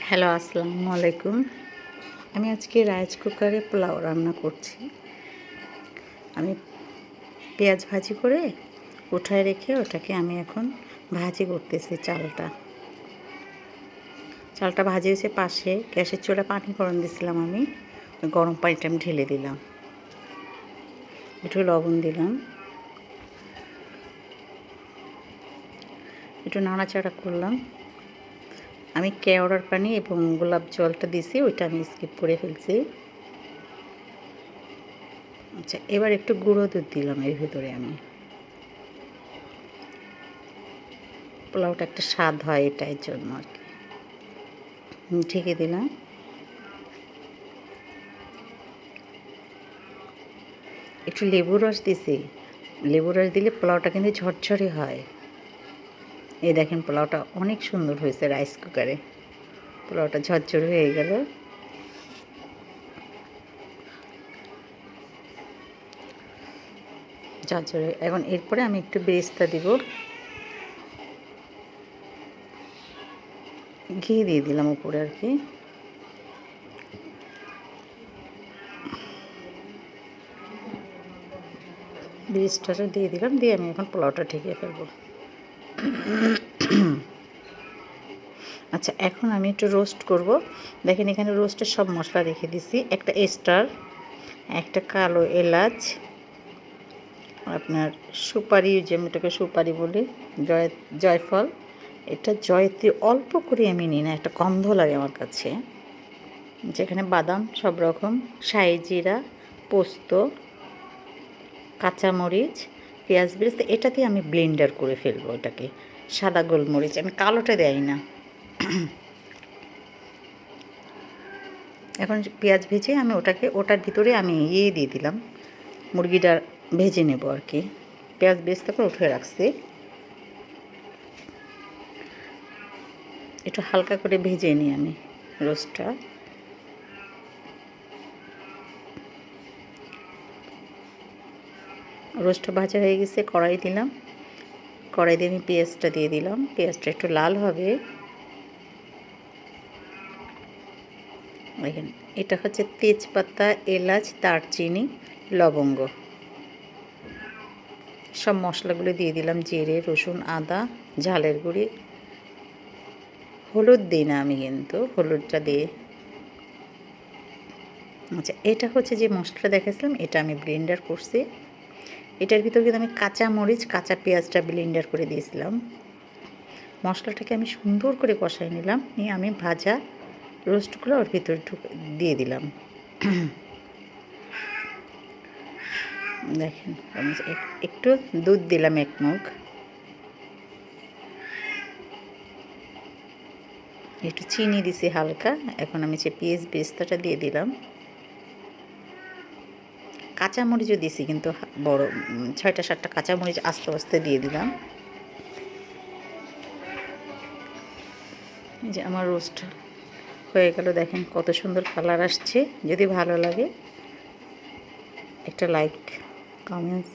Hello, আসসালামু আলাইকুম। আমি আজকে রাইস কুকারে পোলাও রান্না করছি। আমি পেঁয়াজ ভাজি করে উঠায় রেখে ওটাকে আমি এখন ভাজি করতেছি। চালটা ভাজি হয়েছে, পাশে গ্যাসের চুলা পানি গরম দিয়েছিলাম। আমি ওই গরম পানিটা আমি ঢেলে দিলাম, একটু লবণ দিলাম, একটু নাড়াচাড়া করলাম। আমি কেওড়ার পানি এবং গোলাপ জলটা দিছি, ওইটা আমি স্কিপ করে ফেলছি। আচ্ছা, এবার একটু গুঁড়ো দুধ দিলাম এর ভিতরে। আমি পোলাওটা একটা স্বাদ হয়, এটার জন্য আর কি ঢেকে দিলাম। একটু লেবুর রস দিছি। লেবুর রস দিলে পোলাওটা কিন্তু ঝরঝরে হয়। এই দেখেন, পোলাওটা অনেক সুন্দর হয়েছে রাইস কুকারে। পোলাওটা ঝরঝরে হয়ে গেল। ঝরঝরে, এখন এরপরে আমি একটু বেরেস্তা দিব। ঘি দিয়ে দিলাম উপরে আর কি। বেরেস্তাটা দিয়ে দিলাম, দিয়ে আমি এখন পোলাওটা ঢেকে ফেলবো। আচ্ছা, এখন আমি একটু রোস্ট করব। দেখেন, এখানে রোস্টের সব মশলা রেখে দিছি। একটা স্টার, একটা কালো এলাচ, আপনার সুপারি, যেটাকে সুপারি বলি, জয়ফল। এটা জয়ত্রী অল্প করে আমি নিই না, একটা গন্ধ লাগে আমার কাছে। যেখানে বাদাম সব রকম, শাহি জিরা, পোস্ত, কাঁচামরিচ, পেঁয়াজ বেরেস্তা, এটা দিয়ে আমি ব্লেন্ডার করে ফেলবো। এটাকে সাদা গোলমরিচ, আমি কালোটা দেই না। এখন পেঁয়াজ ভেজে আমি ওটার ভিতরে আমি দিয়ে দিলাম, মুরগিটা ভেজে নেব আর কি। পেঁয়াজ বেরেস্তা করে উঠে রাখছি। একটু হালকা করে ভেজে নিই আমি রোস্টটা। রোস্টটা ভাজা হয়ে গেছে, কড়াই দিলাম। কড়াই দিয়ে আমি পেঁয়াজটা দিয়ে দিলাম। পেঁয়াজটা একটু লাল হবে। দেখেন, এটা হচ্ছে তেজপাতা, এলাচ, দারচিনি, লবঙ্গ, সব মশলাগুলো দিয়ে দিলাম। জিরে, রসুন, আদা, ঝালের গুঁড়ি, হলুদ দিই না আমি, কিন্তু হলুদটা দিয়ে। আচ্ছা, এটা হচ্ছে যে মশলাটা দেখাচ্ছিলাম, এটা আমি ব্লেন্ডার করছি। এটার ভিতর কিন্তু আমি কাঁচা মরিচ, কাঁচা পেঁয়াজটা ব্লেন্ডার করে দিয়েছিলাম। মশলাটাকে আমি সুন্দর করে কষাই নিলাম, নিয়ে আমি ভাজা রোস্টগুলো ওর ভিতরে দিয়ে দিলাম। দেখেন, আমি একটু দুধ দিলাম, 1 মুখ। একটু চিনি দিছি হালকা। এখন আমি যে পেঁয়াজ বেরেস্তাটা দিয়ে দিলাম। কাঁচামরিচও দিছি, কিন্তু বড় 6টা-7টা কাঁচামরিচ আস্তে আস্তে দিয়ে দিলাম। এই যে আমার রোস্ট হয়ে গেল। দেখেন কত সুন্দর কালার আসছে। যদি ভালো লাগে একটা লাইক, কমেন্টস